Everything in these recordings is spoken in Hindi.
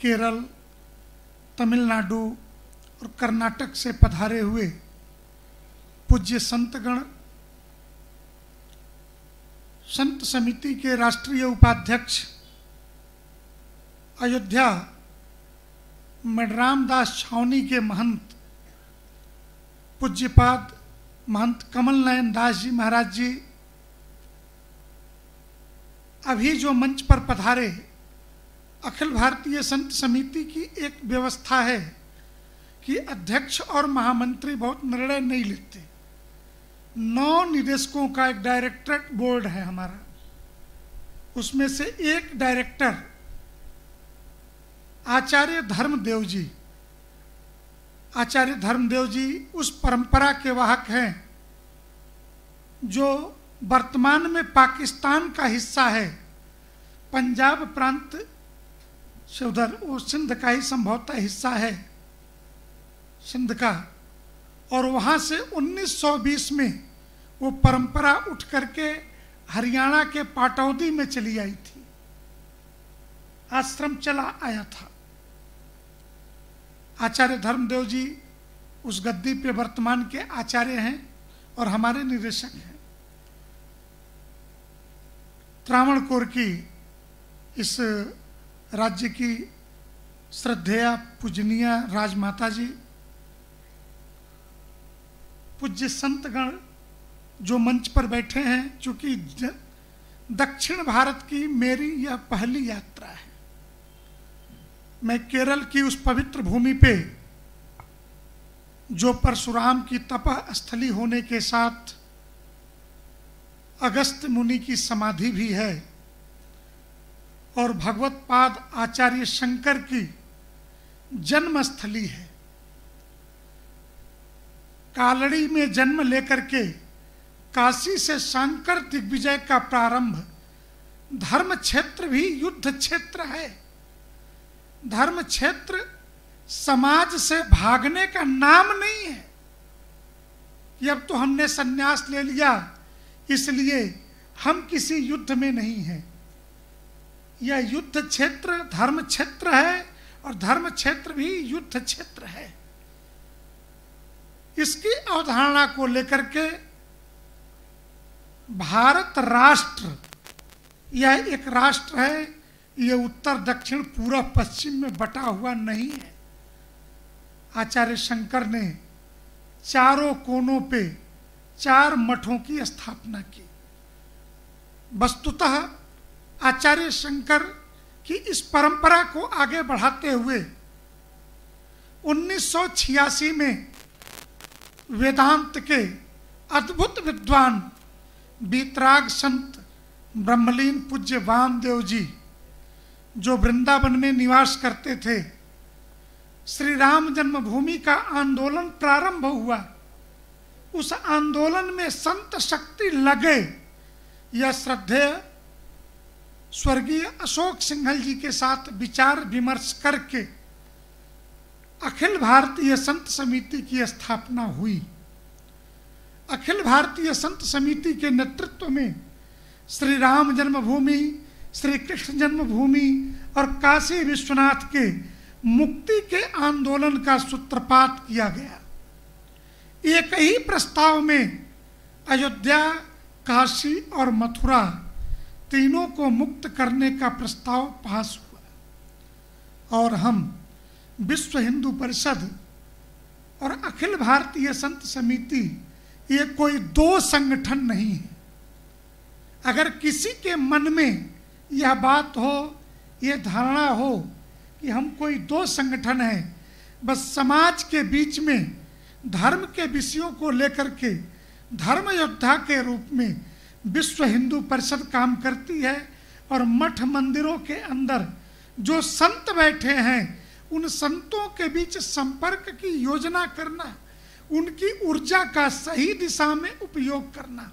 केरल, तमिलनाडु और कर्नाटक से पधारे हुए पूज्य संतगण, संत समिति के राष्ट्रीय उपाध्यक्ष, अयोध्या मडरामदास छावनी के महंत पूज्यपाद महंत कमल नयन दास जी महाराज जी, अभी जो मंच पर पधारे, अखिल भारतीय संत समिति की एक व्यवस्था है कि अध्यक्ष और महामंत्री बहुत निर्णय नहीं लेते। 9 निदेशकों का एक डायरेक्टरेट बोर्ड है हमारा, उसमें से एक डायरेक्टर आचार्य धर्मदेव जी, आचार्य धर्मदेव जी उस परंपरा के वाहक हैं जो वर्तमान में पाकिस्तान का हिस्सा है, पंजाब प्रांत से उधर वो सिंध का ही संभवतः हिस्सा है, सिंध का, और वहाँ से 1920 में वो परंपरा उठ करके हरियाणा के पाटौदी में चली आई थी, आश्रम चला आया था। आचार्य धर्मदेव जी उस गद्दी पे वर्तमान के आचार्य हैं और हमारे निदेशक हैं। त्रावणकोर की इस राज्य की श्रद्धेय पूजनीय राजमाता जी, पूज्य संतगण जो मंच पर बैठे हैं, चूंकि दक्षिण भारत की मेरी यह पहली यात्रा है। मैं केरल की उस पवित्र भूमि पे, जो परशुराम की तप स्थली होने के साथ अगस्त्य मुनि की समाधि भी है और भगवत पाद आचार्य शंकर की जन्मस्थली है, कालड़ी में जन्म लेकर के काशी से शंकर दिग्विजय का प्रारंभ, धर्म क्षेत्र भी युद्ध क्षेत्र है। धर्म क्षेत्र समाज से भागने का नाम नहीं है कि अब तो हमने संन्यास ले लिया इसलिए हम किसी युद्ध में नहीं हैं। यह युद्ध क्षेत्र धर्म क्षेत्र है और धर्म क्षेत्र भी युद्ध क्षेत्र है। इसकी अवधारणा को लेकर के भारत राष्ट्र, यह एक राष्ट्र है, यह उत्तर दक्षिण पूर्व पश्चिम में बटा हुआ नहीं है। आचार्य शंकर ने चारों कोनों पे 4 मठों की स्थापना की। वस्तुतः आचार्य शंकर की इस परंपरा को आगे बढ़ाते हुए 1986 में वेदांत के अद्भुत विद्वान वीतराग संत ब्रह्मलीन पूज्य वामदेव जी, जो वृंदावन में निवास करते थे, श्री राम जन्मभूमि का आंदोलन प्रारंभ हुआ। उस आंदोलन में संत शक्ति लगे, यह श्रद्धेय स्वर्गीय अशोक सिंघल जी के साथ विचार विमर्श करके अखिल भारतीय संत समिति की स्थापना हुई। अखिल भारतीय संत समिति के नेतृत्व में श्री राम जन्मभूमि, श्री कृष्ण जन्मभूमि और काशी विश्वनाथ के मुक्ति के आंदोलन का सूत्रपात किया गया। एक ही प्रस्ताव में अयोध्या, काशी और मथुरा तीनों को मुक्त करने का प्रस्ताव पास हुआ और हम विश्व हिंदू परिषद और अखिल भारतीय संत समिति, ये कोई 2 संगठन नहीं है। अगर किसी के मन में यह बात हो, यह धारणा हो कि हम कोई 2 संगठन हैं, बस समाज के बीच में धर्म के विषयों को लेकर के धर्म योद्धा के रूप में विश्व हिंदू परिषद काम करती है और मठ मंदिरों के अंदर जो संत बैठे हैं, उन संतों के बीच संपर्क की योजना करना, उनकी ऊर्जा का सही दिशा में उपयोग करना।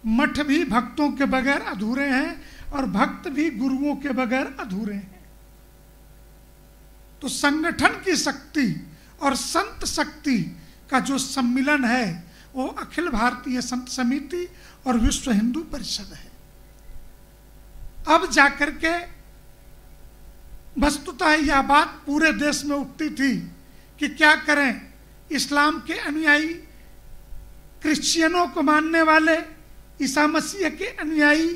मठ भी भक्तों के बगैर अधूरे हैं और भक्त भी गुरुओं के बगैर अधूरे हैं। तो संगठन की शक्ति और संत शक्ति का जो सम्मिलन है वो अखिल भारतीय संत समिति और विश्व हिंदू परिषद है। अब जाकर के वस्तुतः यह बात पूरे देश में उठती थी कि क्या करें, इस्लाम के अनुयायी क्रिश्चियनों को मानने वाले ईसा मसीह के अनुयायी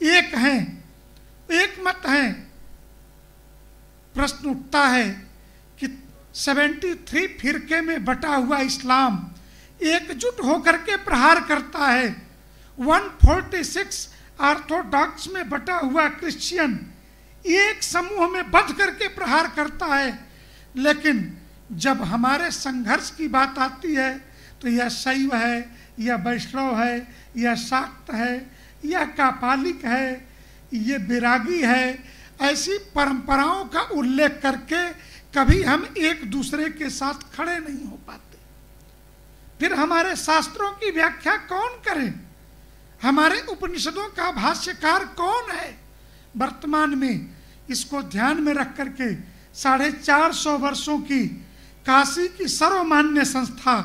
एक हैं, एक मत हैं। प्रश्न उठता है कि 73 फिरके में बटा हुआ इस्लाम एकजुट होकर के प्रहार करता है, 146 ऑर्थोडॉक्स में बटा हुआ क्रिश्चियन एक समूह में बंध करके प्रहार करता है। लेकिन जब हमारे संघर्ष की बात आती है तो यह शैव है, यह वैष्णव है, यह शाक्त है, यह कापालिक है, यह विरागी है, ऐसी परंपराओं का उल्लेख करके कभी हम एक दूसरे के साथ खड़े नहीं हो पाते। फिर हमारे शास्त्रों की व्याख्या कौन करे? हमारे उपनिषदों का भाष्यकार कौन है? वर्तमान में इसको ध्यान में रख करके 450 वर्षों की काशी की सर्वमान्य संस्था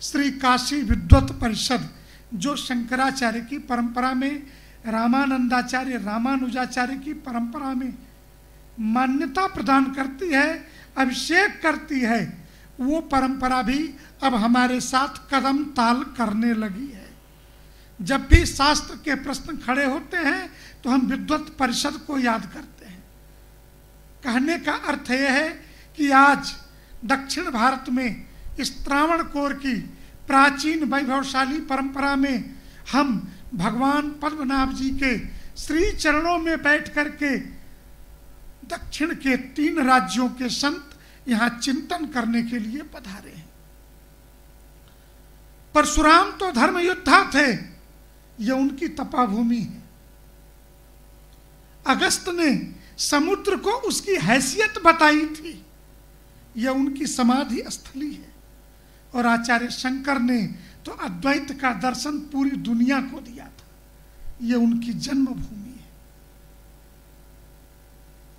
श्री काशी विद्वत परिषद, जो शंकराचार्य की परंपरा में, रामानंदाचार्य रामानुजाचार्य की परंपरा में मान्यता प्रदान करती है, अभिषेक करती है, वो परंपरा भी अब हमारे साथ कदम ताल करने लगी है। जब भी शास्त्र के प्रश्न खड़े होते हैं तो हम विद्वत परिषद को याद करते हैं। कहने का अर्थ यह है कि आज दक्षिण भारत में इस त्रावणकोर की प्राचीन वैभवशाली परंपरा में हम भगवान पद्मनाभ जी के श्री चरणों में बैठ करके दक्षिण के 3 राज्यों के संत यहाँ चिंतन करने के लिए पधारे हैं। परशुराम तो धर्म योद्धा थे, यह उनकी तपभूमि है। अगस्त ने समुद्र को उसकी हैसियत बताई थी, यह उनकी समाधि स्थली है। और आचार्य शंकर ने तो अद्वैत का दर्शन पूरी दुनिया को दिया था, यह उनकी जन्मभूमि है।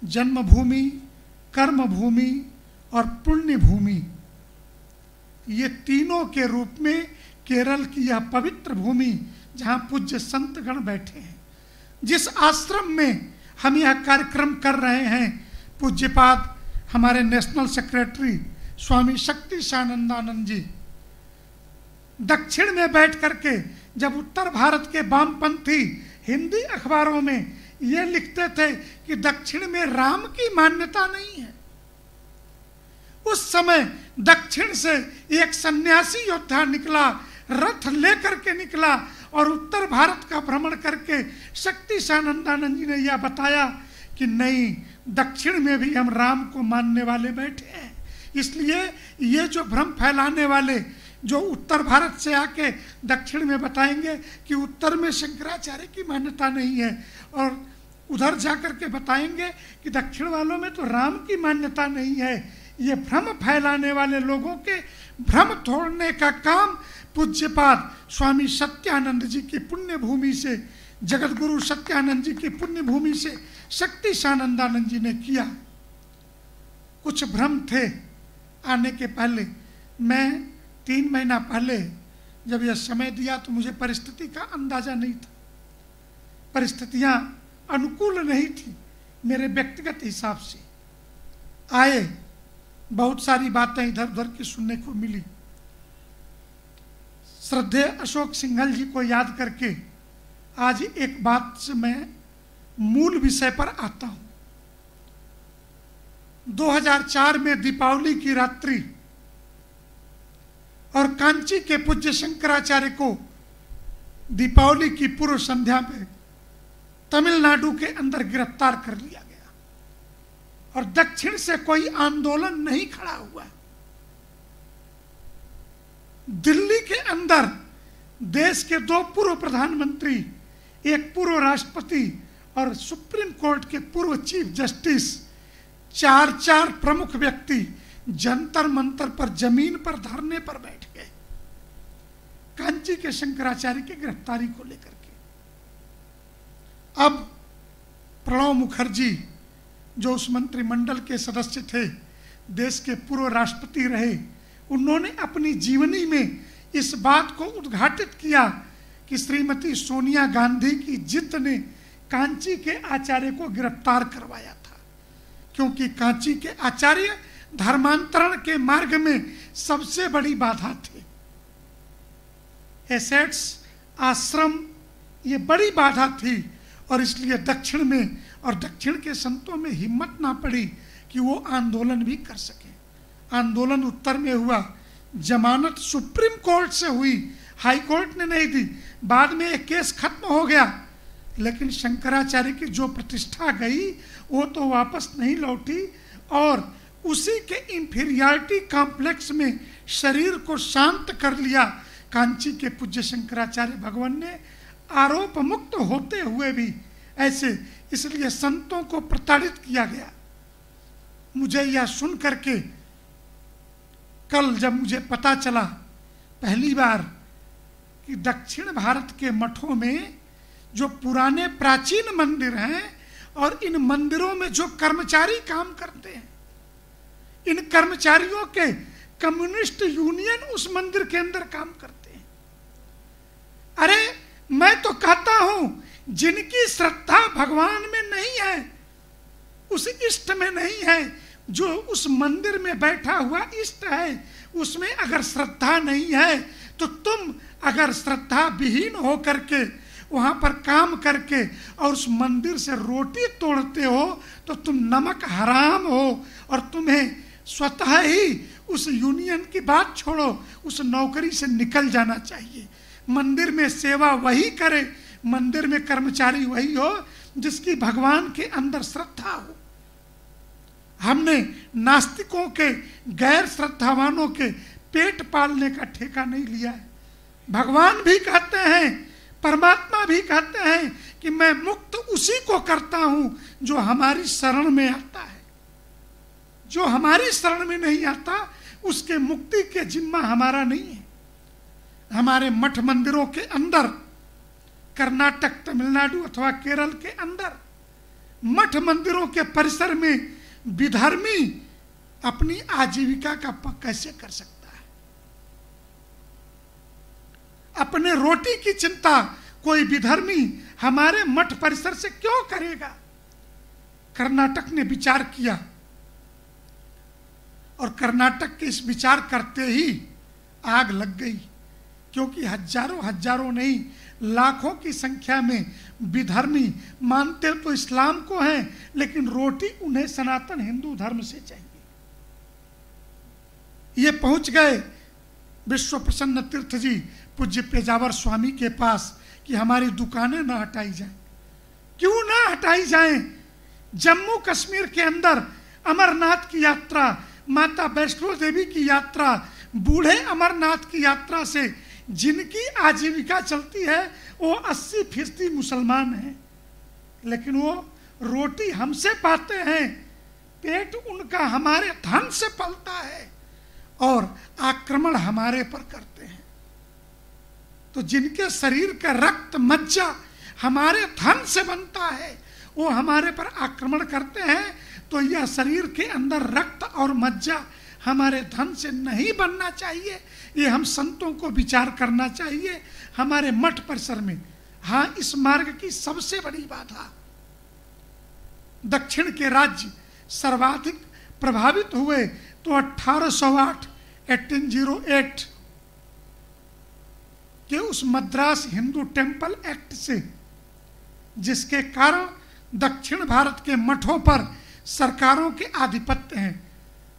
जन्मभूमि, कर्मभूमि और पुण्य भूमि, ये तीनों के रूप में केरल की यह पवित्र भूमि जहाँ पूज्य संतगण बैठे हैं, जिस आश्रम में हम यह कार्यक्रम कर रहे हैं, पूज्यपाद हमारे नेशनल सेक्रेटरी स्वामी शक्ति शानंदानंद जी दक्षिण में बैठ करके जब उत्तर भारत के वामपंथी हिंदी अखबारों में ये लिखते थे कि दक्षिण में राम की मान्यता नहीं है, उस समय दक्षिण से एक सन्यासी योद्धा निकला, रथ लेकर के निकला और उत्तर भारत का भ्रमण करके शक्ति शानंदानंद जी ने यह बताया कि नहीं, दक्षिण में भी हम राम को मानने वाले बैठे हैं। इसलिए ये जो भ्रम फैलाने वाले जो उत्तर भारत से आके दक्षिण में बताएंगे कि उत्तर में शंकराचार्य की मान्यता नहीं है और उधर जाकर के बताएंगे कि दक्षिण वालों में तो राम की मान्यता नहीं है, ये भ्रम फैलाने वाले लोगों के भ्रम तोड़ने का काम पूज्यपाद स्वामी सत्यानंद जी की पुण्य भूमि से, जगत गुरु सत्यानंद जी की पुण्य भूमि से शक्ति शानंदानंद जी ने किया। कुछ भ्रम थे आने के पहले। मैं 3 महीना पहले जब यह समय दिया तो मुझे परिस्थिति का अंदाजा नहीं था, परिस्थितियां अनुकूल नहीं थी मेरे व्यक्तिगत हिसाब से। आए, बहुत सारी बातें इधर उधर की सुनने को मिली। श्रद्धेय अशोक सिंघल जी को याद करके आज एक बात से मैं मूल विषय पर आता हूं। 2004 में दीपावली की रात्रि और कांची के पूज्य शंकराचार्य को दीपावली की पूर्व संध्या में तमिलनाडु के अंदर गिरफ्तार कर लिया गया और दक्षिण से कोई आंदोलन नहीं खड़ा हुआ। दिल्ली के अंदर देश के 2 पूर्व प्रधानमंत्री, एक पूर्व राष्ट्रपति और सुप्रीम कोर्ट के पूर्व चीफ जस्टिस, 4 प्रमुख व्यक्ति जंतर मंतर पर जमीन पर धरने पर बैठ गए कांची के शंकराचार्य की गिरफ्तारी को लेकर के। अब प्रणब मुखर्जी जो उस मंत्रिमंडल के सदस्य थे, देश के पूर्व राष्ट्रपति रहे, उन्होंने अपनी जीवनी में इस बात को उद्घाटित किया कि श्रीमती सोनिया गांधी की जिद ने कांची के आचार्य को गिरफ्तार करवाया था, क्योंकि कांची के आचार्य धर्मांतरण के मार्ग में सबसे बड़ी बाधा थे। एसेट्स, आश्रम, ये बड़ी बाधा थी और इसलिए दक्षिण में और दक्षिण के संतों में हिम्मत ना पड़ी कि वो आंदोलन भी कर सके। आंदोलन उत्तर में हुआ, जमानत सुप्रीम कोर्ट से हुई, हाई कोर्ट ने नहीं दी। बाद में एक केस खत्म हो गया, लेकिन शंकराचार्य की जो प्रतिष्ठा गई वो तो वापस नहीं लौटी और उसी के इंफीरियरिटी कॉम्प्लेक्स में शरीर को शांत कर लिया कांची के पूज्य शंकराचार्य भगवान ने, आरोप मुक्त होते हुए भी ऐसे। इसलिए संतों को प्रताड़ित किया गया। मुझे यह सुन करके कल जब मुझे पता चला पहली बार कि दक्षिण भारत के मठों में जो पुराने प्राचीन मंदिर हैं और इन मंदिरों में जो कर्मचारी काम करते हैं, इन कर्मचारियों के कम्युनिस्ट यूनियन उस मंदिर के अंदर काम करते हैं। अरे मैं तो कहता हूं जिनकी श्रद्धा भगवान में नहीं है, उस इष्ट में नहीं है, जो उस मंदिर में बैठा हुआ इष्ट है, उसमें अगर श्रद्धा नहीं है तो तुम अगर श्रद्धा विहीन हो करके वहां पर काम करके और उस मंदिर से रोटी तोड़ते हो तो तुम नमक हराम हो और तुम्हें स्वतः ही उस यूनियन की बात छोड़ो, उस नौकरी से निकल जाना चाहिए। मंदिर में सेवा वही करे, मंदिर में कर्मचारी वही हो जिसकी भगवान के अंदर श्रद्धा हो। हमने नास्तिकों के, गैर श्रद्धावानों के पेट पालने का ठेका नहीं लिया है। भगवान भी कहते हैं, परमात्मा भी कहते हैं कि मैं मुक्त उसी को करता हूं जो हमारी शरण में आता है। जो हमारी शरण में नहीं आता उसके मुक्ति के जिम्मा हमारा नहीं है। हमारे मठ मंदिरों के अंदर, कर्नाटक, तमिलनाडु अथवा केरल के अंदर मठ मंदिरों के परिसर में विधर्मी अपनी आजीविका का कैसे कर सकता है? अपने रोटी की चिंता कोई विधर्मी हमारे मठ परिसर से क्यों करेगा? कर्नाटक ने विचार किया और कर्नाटक के इस विचार करते ही आग लग गई, क्योंकि हजारों हजारों नहीं लाखों की संख्या में विधर्मी मानते तो इस्लाम को हैं, लेकिन रोटी उन्हें सनातन हिंदू धर्म से चाहिए। ये पहुंच गए विश्व प्रसन्न तीर्थ जी पूज्य पेजावर स्वामी के पास कि हमारी दुकानें ना हटाई जाएं। क्यों ना हटाई जाएं? जम्मू कश्मीर के अंदर अमरनाथ की यात्रा, माता वैष्णो देवी की यात्रा, बूढ़े अमरनाथ की यात्रा से जिनकी आजीविका चलती है वो 80% मुसलमान हैं, लेकिन वो रोटी हमसे पाते हैं, पेट उनका हमारे धन से पलता है और आक्रमण हमारे पर करते हैं। तो जिनके शरीर का रक्त मज्जा हमारे धन से बनता है वो हमारे पर आक्रमण करते हैं, तो यह शरीर के अंदर रक्त और मज्जा हमारे धन से नहीं बनना चाहिए। ये हम संतों को विचार करना चाहिए हमारे मठ परिसर में। हाँ, इस मार्ग की सबसे बड़ी बाधा, दक्षिण के राज्य सर्वाधिक प्रभावित हुए तो 1808 के उस मद्रास हिंदू टेम्पल एक्ट से, जिसके कारण दक्षिण भारत के मठों पर सरकारों के आधिपत्य हैं।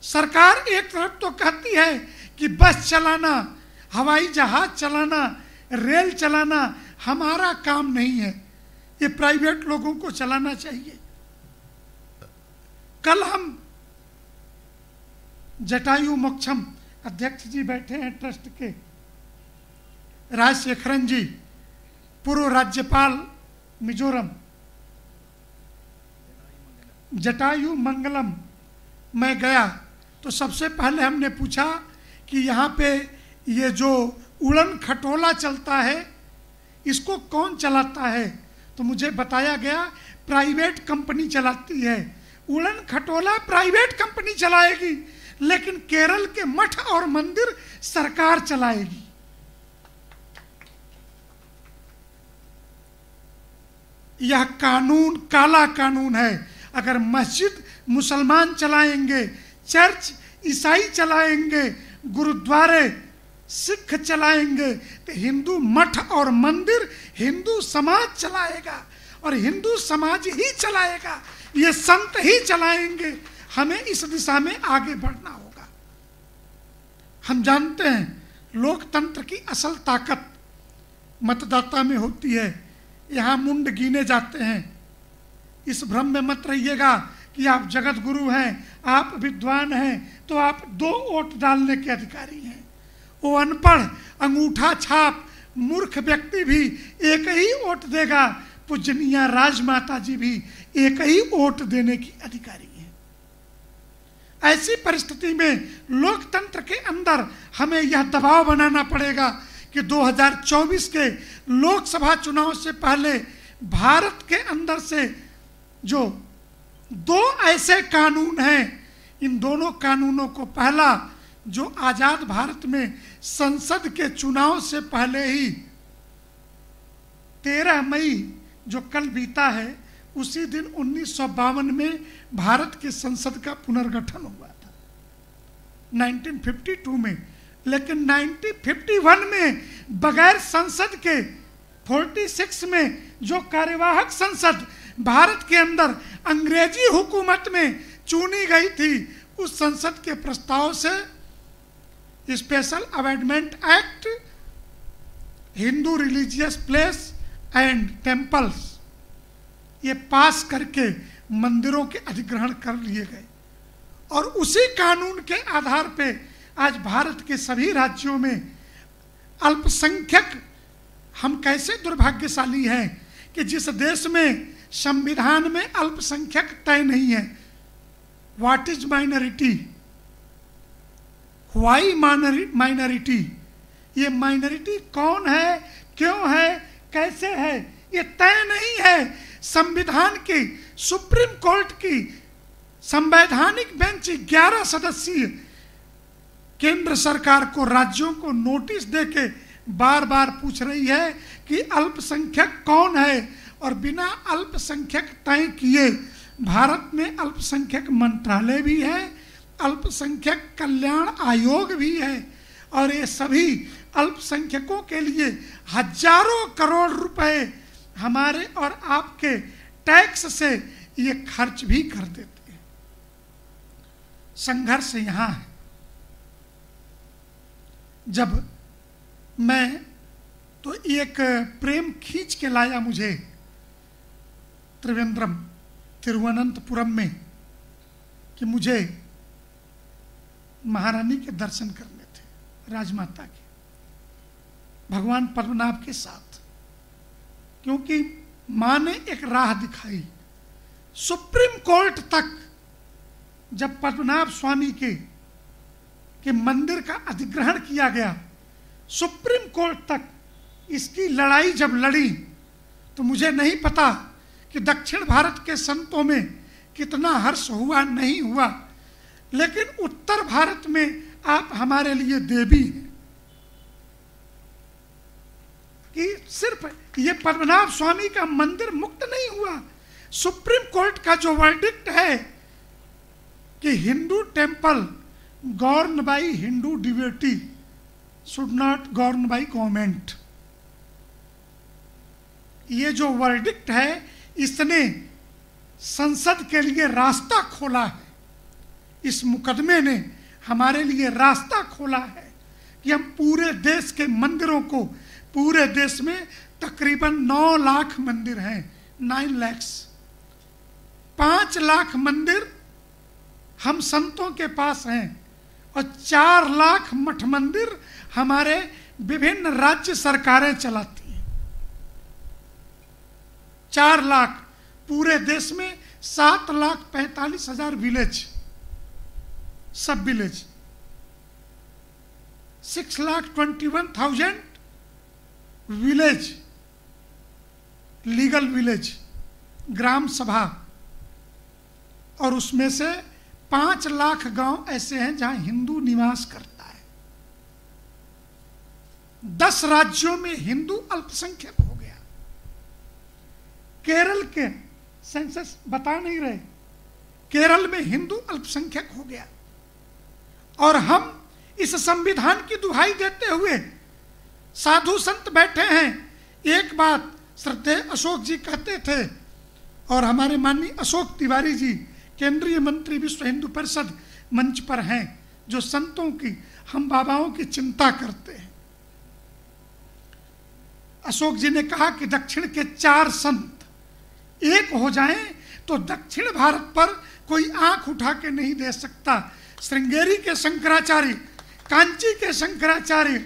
सरकार एक तरफ तो कहती है कि बस चलाना, हवाई जहाज चलाना, रेल चलाना हमारा काम नहीं है, ये प्राइवेट लोगों को चलाना चाहिए। कल हम जटायु मोक्षम अध्यक्ष जी बैठे हैं ट्रस्ट के, राजशेखरन जी पूर्व राज्यपाल मिजोरम, जटायु मंगलम मैं गया तो सबसे पहले हमने पूछा कि यहाँ पे ये जो उड़न खटोला चलता है इसको कौन चलाता है? तो मुझे बताया गया प्राइवेट कंपनी चलाती है। उड़न खटोला प्राइवेट कंपनी चलाएगी, लेकिन केरल के मठ और मंदिर सरकार चलाएगी। यह कानून काला कानून है। अगर मस्जिद मुसलमान चलाएंगे, चर्च ईसाई चलाएंगे, गुरुद्वारे सिख चलाएंगे, तो हिंदू मठ और मंदिर हिंदू समाज चलाएगा, और हिंदू समाज ही चलाएगा, ये संत ही चलाएंगे। हमें इस दिशा में आगे बढ़ना होगा। हम जानते हैं लोकतंत्र की असल ताकत मतदाता में होती है। यहाँ मुंड गिने जाते हैं। इस भ्रम में मत रहिएगा कि आप जगत गुरु हैं, आप विद्वान हैं, तो आप 2 वोट डालने के अधिकारी हैं। वो अनपढ़, अंगूठा छाप, मूर्ख व्यक्ति भी एक ही वोट देगा। पूजनीय राजमाता जी भी एक ही वोट देने की अधिकारी हैं। ऐसी परिस्थिति में लोकतंत्र के अंदर हमें यह दबाव बनाना पड़ेगा कि 2024 के लोकसभा चुनाव से पहले भारत के अंदर से जो 2 ऐसे कानून हैं, इन दोनों कानूनों को, पहला जो आजाद भारत में संसद के चुनाव से पहले ही 13 मई जो कल बीता है, उसी दिन 1952 में भारत की संसद का पुनर्गठन हुआ था 1952 में। लेकिन 1951 में बगैर संसद के 46 में जो कार्यवाहक संसद भारत के अंदर अंग्रेजी हुकूमत में चुनी गई थी, उस संसद के प्रस्ताव से special amendment act, Hindu religious place and temples, ये पास करके मंदिरों के अधिग्रहण कर लिए गए। और उसी कानून के आधार पे आज भारत के सभी राज्यों में अल्पसंख्यक, हम कैसे दुर्भाग्यशाली हैं कि जिस देश में संविधान में अल्पसंख्यक तय नहीं है। What is minority, why minority, ये माइनॉरिटी कौन है, क्यों है, कैसे है, ये तय नहीं है। संविधान की, सुप्रीम कोर्ट की संवैधानिक बेंच 11 सदस्यीय केंद्र सरकार को, राज्यों को नोटिस देके बार बार पूछ रही है कि अल्पसंख्यक कौन है, और बिना अल्पसंख्यक तय किए भारत में अल्पसंख्यक मंत्रालय भी है, अल्पसंख्यक कल्याण आयोग भी है, और ये सभी अल्पसंख्यकों के लिए हजारों करोड़ रुपए हमारे और आपके टैक्स से ये खर्च भी कर देते हैं। संघर्ष यहाँ है। जब मैं तो एक प्रेम खींच के लाया मुझे त्रिवेंद्रम, तिरुवनंतपुरम में, कि मुझे महारानी के दर्शन करने थे, राजमाता के, भगवान पद्मनाभ के साथ, क्योंकि मां ने एक राह दिखाई। सुप्रीम कोर्ट तक जब पद्मनाभ स्वामी के मंदिर का अधिग्रहण किया गया, सुप्रीम कोर्ट तक इसकी लड़ाई जब लड़ी, तो मुझे नहीं पता कि दक्षिण भारत के संतों में कितना हर्ष हुआ, नहीं हुआ, लेकिन उत्तर भारत में आप हमारे लिए देवी हैं। कि सिर्फ ये पद्मनाभ स्वामी का मंदिर मुक्त नहीं हुआ, सुप्रीम कोर्ट का जो वर्डिक्ट है कि Hindu temple govern by Hindu devotee should not govern by government, ये जो वर्डिक्ट है, इसने संसद के लिए रास्ता खोला है। इस मुकदमे ने हमारे लिए रास्ता खोला है कि हम पूरे देश के मंदिरों को, पूरे देश में तकरीबन 9 लाख मंदिर हैं, 9 lakhs, 5 लाख मंदिर हम संतों के पास हैं, और 4 लाख मठ मंदिर हमारे विभिन्न राज्य सरकारें चलाती हैं। 4 लाख पूरे देश में, 7,45,000 विलेज, सब विलेज, 6,21,000 विलेज, लीगल विलेज, ग्राम सभा, और उसमें से 5 लाख गांव ऐसे हैं जहां हिंदू निवास करता है। 10 राज्यों में हिंदू अल्पसंख्यक हो गया। केरल के सेंसस बता नहीं रहे, केरल में हिंदू अल्पसंख्यक हो गया। और हम इस संविधान की दुहाई देते हुए साधु संत बैठे हैं। एक बात श्रद्धेय अशोक जी कहते थे, और हमारे माननीय अशोक तिवारी जी केंद्रीय मंत्री विश्व हिंदू परिषद मंच पर हैं, जो संतों की, हम बाबाओं की चिंता करते हैं। अशोक जी ने कहा कि दक्षिण के 4 संत एक हो जाएं तो दक्षिण भारत पर कोई आंख उठा के नहीं दे सकता। श्रृंगेरी के शंकराचार्य, कांची के शंकराचार्य,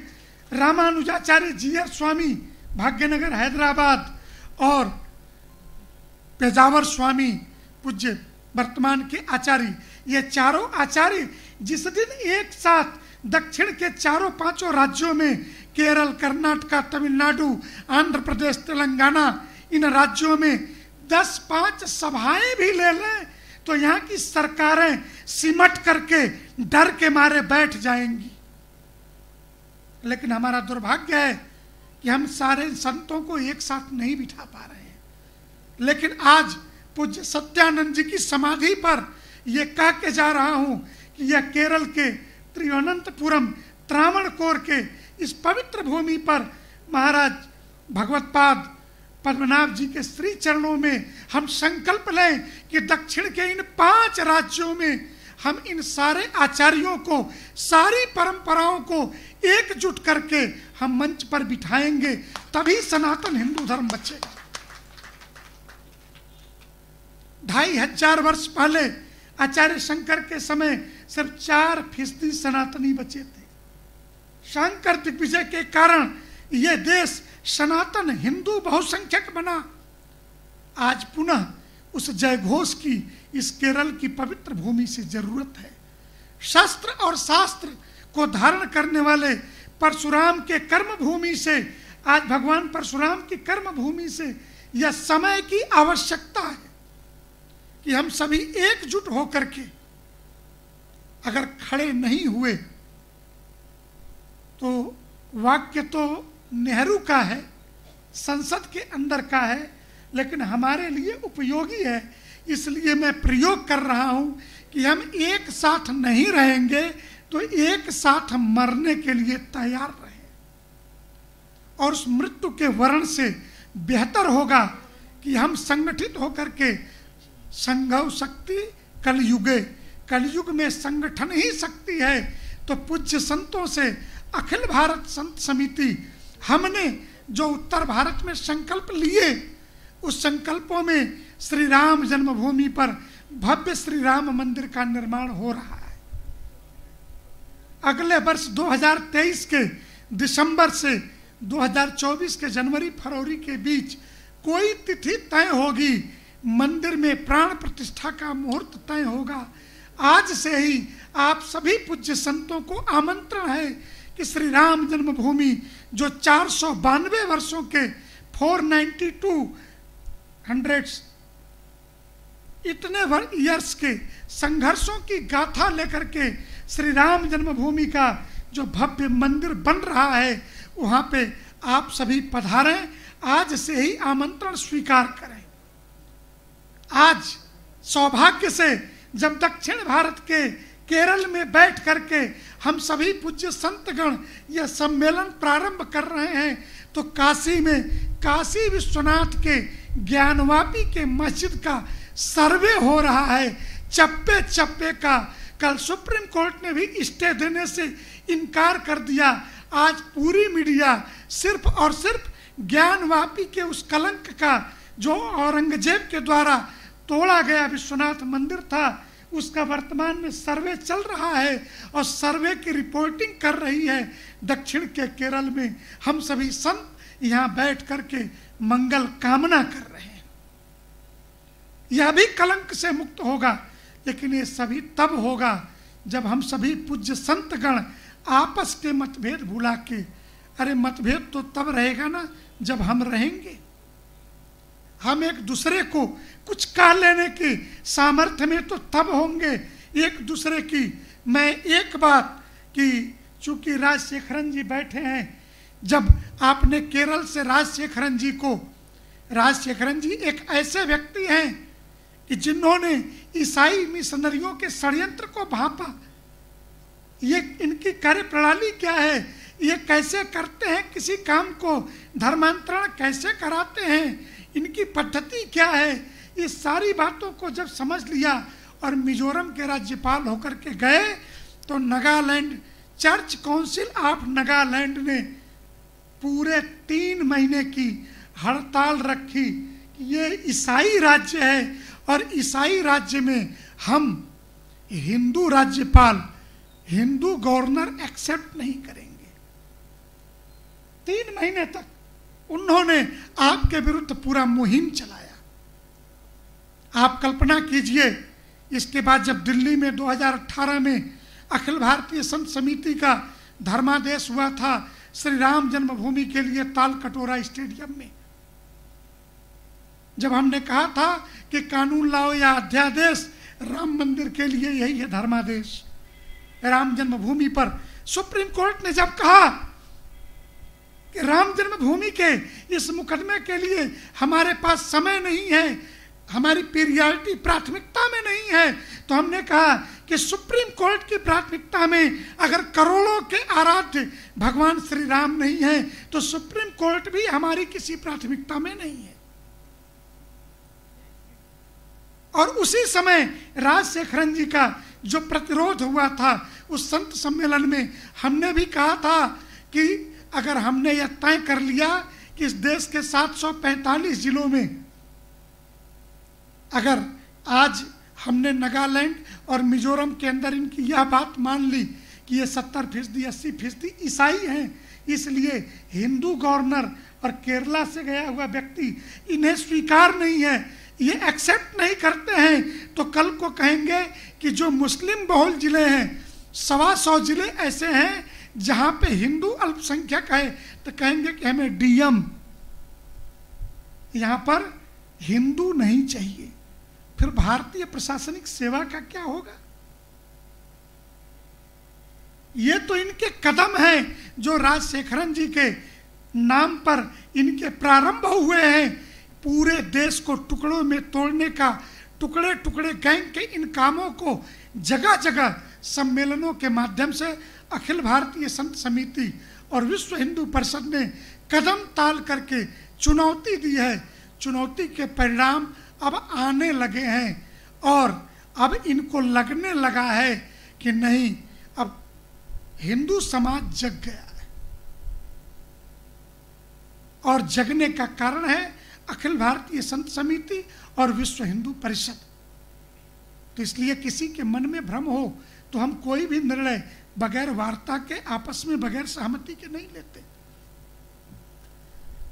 रामानुजाचार्य जीयर स्वामी भाग्यनगर हैदराबाद, और पेजावर स्वामी पूज्य वर्तमान के आचार्य, ये चारों आचार्य जिस दिन एक साथ दक्षिण के 4-5 राज्यों में, केरल, कर्नाटक, तमिलनाडु, आंध्र प्रदेश, तेलंगाना, इन राज्यों में 10-5 सभाएं भी ले लें तो यहाँ की सरकारें सिमट करके डर के मारे बैठ जाएंगी। लेकिन हमारा दुर्भाग्य है कि हम सारे संतों को एक साथ नहीं बिठा पा रहे हैं। लेकिन आज पूज्य सत्यानंद जी की समाधि पर यह कह के जा रहा हूं कि यह केरल के त्रिवेंद्रपुरम त्रावणकोर के इस पवित्र भूमि पर महाराज भगवत्पाद पद्मनाभ जी के श्री चरणों में हम संकल्प लें कि दक्षिण के इन 5 राज्यों में हम इन सारे आचार्यों को, सारी परंपराओं को एकजुट करके हम मंच पर बिठाएंगे, तभी सनातन हिंदू धर्म बचेगा। 2500 वर्ष पहले आचार्य शंकर के समय सिर्फ 4% सनातनी बचे थे। शंकर दिग्विजय के कारण यह देश सनातन हिंदू बहुसंख्यक बना। आज पुनः उस जयघोष की इस केरल की पवित्र भूमि से जरूरत है। शस्त्र और शास्त्र को धारण करने वाले परशुराम के कर्म भूमि से, आज भगवान परशुराम की कर्म भूमि से यह समय की आवश्यकता है कि हम सभी एकजुट होकर के अगर खड़े नहीं हुए तो वाक्य तो नेहरू का है, संसद के अंदर का है, लेकिन हमारे लिए उपयोगी है। इसलिए मैं प्रयोग कर रहा हूं कि हम एक साथ नहीं रहेंगे तो एक साथ मरने के लिए तैयार रहें। और उस मृत्यु के वर्ण से बेहतर होगा कि हम संगठित होकर के संघव शक्ति कलयुगे, कलयुग में संगठन ही शक्ति है। तो पूज्य संतों से अखिल भारत संत समिति, हमने जो उत्तर भारत में संकल्प लिए, उस संकल्पों में श्री राम जन्मभूमि पर भव्य श्री राम मंदिर का निर्माण हो रहा है। अगले वर्ष 2023 के दिसंबर से 2024 के जनवरी फरवरी के बीच कोई तिथि तय होगी, मंदिर में प्राण प्रतिष्ठा का मुहूर्त तय होगा। आज से ही आप सभी पूज्य संतों को आमंत्रण है कि श्री राम जन्मभूमि जो 492 वर्षों के 492 इतने ईयर्स के संघर्षों की गाथा लेकर के श्री राम जन्मभूमि का जो भव्य मंदिर बन रहा है, वहां पे आप सभी पधारें। आज से ही आमंत्रण स्वीकार करें। आज सौभाग्य से जब दक्षिण भारत के केरल में बैठ करके हम सभी पूज्य संतगण यह सम्मेलन प्रारंभ कर रहे हैं, तो काशी में काशी विश्वनाथ के ज्ञानवापी के मस्जिद का सर्वे हो रहा है, चप्पे चप्पे का। कल सुप्रीम कोर्ट ने भी स्टे देने से इनकार कर दिया। आज पूरी मीडिया सिर्फ और सिर्फ ज्ञानवापी के उस कलंक का, जो औरंगजेब के द्वारा तोड़ा गया विश्वनाथ मंदिर था, उसका वर्तमान में सर्वे चल रहा है और सर्वे की रिपोर्टिंग कर रही है दक्षिण के केरल में। हम सभी संत यहाँ बैठ करके मंगल कामना कर रहे हैं। यह भी कलंक से मुक्त होगा, लेकिन ये सभी तब होगा जब हम सभी पूज्य संतगण आपस के मतभेद भुला के, अरे मतभेद तो तब रहेगा ना जब हम रहेंगे। हम एक दूसरे को कुछ कह लेने के सामर्थ्य में तो तब होंगे एक दूसरे की। मैं एक बात कि चूंकि राजशेखरन जी बैठे हैं, जब आपने केरल से राजशेखरन जी को, राजशेखरन जी एक ऐसे व्यक्ति हैं कि जिन्होंने ईसाई मिशनरियों के षड्यंत्र को भांपा, ये इनकी कार्य प्रणाली क्या है, ये कैसे करते हैं, किसी काम को धर्मांतरण कैसे कराते हैं, इनकी पद्धति क्या है, ये सारी बातों को जब समझ लिया और मिजोरम के राज्यपाल होकर के गए तो Nagaland church council of Nagaland ने पूरे 3 महीने की हड़ताल रखी कि ये ईसाई राज्य है और ईसाई राज्य में हम हिंदू राज्यपाल, हिंदू गवर्नर एक्सेप्ट नहीं करेंगे। 3 महीने तक उन्होंने आपके विरुद्ध पूरा मुहिम चलाया। आप कल्पना कीजिए, इसके बाद जब दिल्ली में 2018 में अखिल भारतीय संत समिति का धर्मादेश हुआ था श्री राम जन्मभूमि के लिए ताल कटोरा स्टेडियम में, जब हमने कहा था कि कानून लाओ या अध्यादेश, राम मंदिर के लिए यही है धर्मादेश। राम जन्मभूमि पर सुप्रीम कोर्ट ने जब कहा कि राम जन्मभूमि के इस मुकदमे के लिए हमारे पास समय नहीं है, हमारी प्रियोरिटी प्राथमिकता में नहीं है, तो हमने कहा कि सुप्रीम कोर्ट की प्राथमिकता में अगर करोड़ों के आराध्य भगवान श्री राम नहीं है तो सुप्रीम कोर्ट भी हमारी किसी प्राथमिकता में नहीं है। और उसी समय राजशेखरन जी का जो प्रतिरोध हुआ था, उस संत सम्मेलन में हमने भी कहा था कि अगर हमने यह तय कर लिया कि इस देश के 745 जिलों में अगर आज हमने नागालैंड और मिजोरम के अंदर इनकी यह बात मान ली कि ये 70% 80% ईसाई हैं, इसलिए हिंदू गवर्नर और केरला से गया हुआ व्यक्ति इन्हें स्वीकार नहीं है, ये एक्सेप्ट नहीं करते हैं, तो कल को कहेंगे कि जो मुस्लिम बहुल जिले हैं 125 जिले ऐसे हैं जहां पे हिंदू अल्पसंख्यक है, तो कहेंगे कि हमें डीएम, यहां पर हिंदू नहीं चाहिए। फिर भारतीय प्रशासनिक सेवा का क्या होगा? ये तो इनके कदम हैं जो राजशेखरन जी के नाम पर इनके प्रारंभ हुए हैं, पूरे देश को टुकड़ों में तोड़ने का, टुकड़े टुकड़े गैंग के इन कामों को जगह जगह सम्मेलनों के माध्यम से अखिल भारतीय संत समिति और विश्व हिंदू परिषद ने कदम ताल करके चुनौती दी है। चुनौती के परिणाम अब आने लगे हैं और अब इनको लगने लगा है कि नहीं, अब हिंदू समाज जग गया है और जगने का कारण है अखिल भारतीय संत समिति और विश्व हिंदू परिषद। तो इसलिए किसी के मन में भ्रम हो तो हम कोई भी निर्णय बगैर वार्ता के, आपस में बगैर सहमति के नहीं लेते।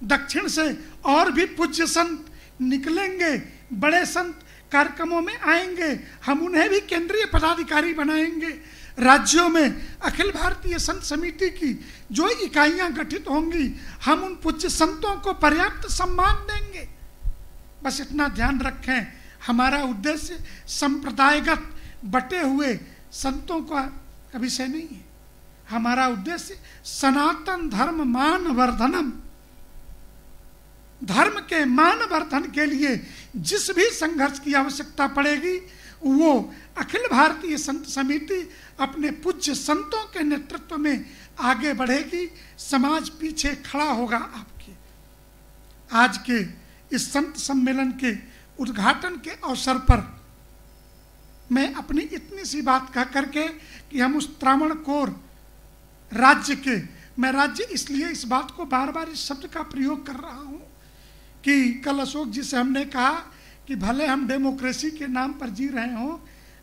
दक्षिण से और भी पूज्य संत निकलेंगे, बड़े संत कार्यक्रमों में आएंगे, हम उन्हें भी केंद्रीय पदाधिकारी बनाएंगे। राज्यों में अखिल भारतीय संत समिति की जो इकाइयां गठित होंगी, हम उन पूज्य संतों को पर्याप्त सम्मान देंगे। बस इतना ध्यान रखें, हमारा उद्देश्य संप्रदायगत बटे हुए संतों का विषय नहीं है। हमारा उद्देश्य सनातन धर्म मान वर्धनम, धर्म के मान वर्धन के लिए जिस भी संघर्ष की आवश्यकता पड़ेगी वो अखिल भारतीय संत समिति अपने पूज्य संतों के नेतृत्व में आगे बढ़ेगी। समाज पीछे खड़ा होगा आपके। आज के इस संत सम्मेलन के उद्घाटन के अवसर पर मैं अपनी इतनी सी बात कह करके कि हम उस त्रावणकोर राज्य के, मैं राज्य इसलिए इस बात को बार बार इस शब्द का प्रयोग कर रहा हूं कि कल अशोक जी से हमने कहा कि भले हम डेमोक्रेसी के नाम पर जी रहे हों,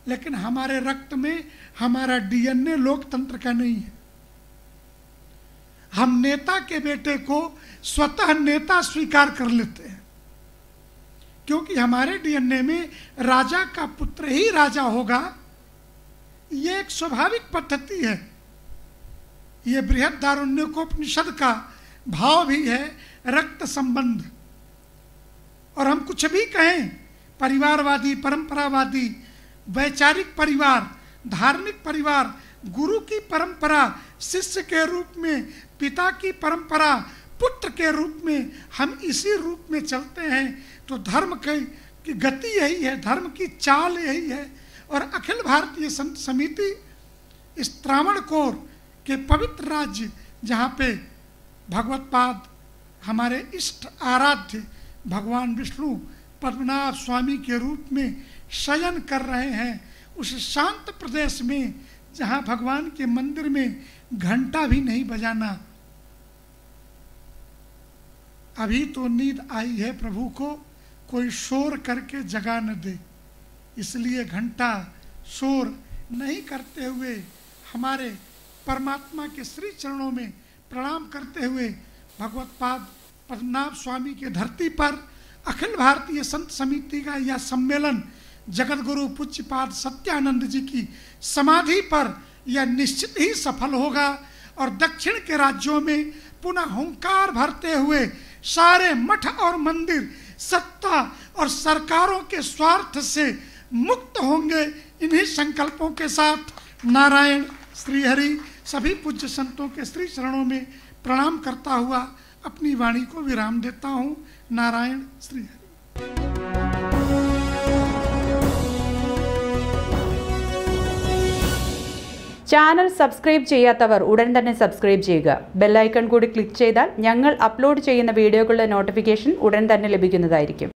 लेकिन हमारे रक्त में हमारा डीएनए लोकतंत्र का नहीं है। हम नेता के बेटे को स्वतः नेता स्वीकार कर लेते हैं क्योंकि हमारे डीएनए में राजा का पुत्र ही राजा होगा। ये एक स्वाभाविक पद्धति है। ये बृहदारण्यकोपनिषद का भाव भी है, रक्त संबंध। और हम कुछ भी कहें, परिवारवादी, परंपरावादी, वैचारिक परिवार, धार्मिक परिवार, गुरु की परंपरा, शिष्य के रूप में, पिता की परंपरा, पुत्र के रूप में, हम इसी रूप में चलते हैं। तो धर्म की गति यही है, धर्म की चाल यही है। और अखिल भारतीय संत समिति इस त्रावणकोर के पवित्र राज्य, जहाँ पे भगवत्पाद हमारे इष्ट आराध्य भगवान विष्णु पद्मनाभ स्वामी के रूप में शयन कर रहे हैं, उस शांत प्रदेश में जहाँ भगवान के मंदिर में घंटा भी नहीं बजाना। अभी तो नींद आई है प्रभु को, कोई शोर करके जगा न दे, इसलिए घंटा शोर नहीं करते हुए हमारे परमात्मा के श्री चरणों में प्रणाम करते हुए भगवत्पाद पद्मनाभ स्वामी के धरती पर अखिल भारतीय संत समिति का यह सम्मेलन जगतगुरु पूज्यपाद सत्यानंद जी की समाधि पर यह निश्चित ही सफल होगा। और दक्षिण के राज्यों में पुनः हुंकार भरते हुए सारे मठ और मंदिर सत्ता और सरकारों के स्वार्थ से मुक्त होंगे। इन्हीं संकल्पों के साथ नारायण श्रीहरि सभी पूज्य संतों के श्री चरणों में प्रणाम करता हुआ अपनी वाणी को विराम देता हूँ। नारायण श्रीहरि। ചാനൽ സബ്സ്ക്രൈബ് ചെയ്യാത്തവർ ഉടൻ തന്നെ സബ്സ്ക്രൈബ് ചെയ്യുക. ബെൽ ഐക്കൺ കൂടി ക്ലിക്ക് ചെയ്താൽ ഞങ്ങൾ അപ്ലോഡ് ചെയ്യുന്ന വീഡിയോകളുടെ നോട്ടിഫിക്കേഷൻ ഉടൻ തന്നെ ലഭിക്കുന്നതായിരിക്കും.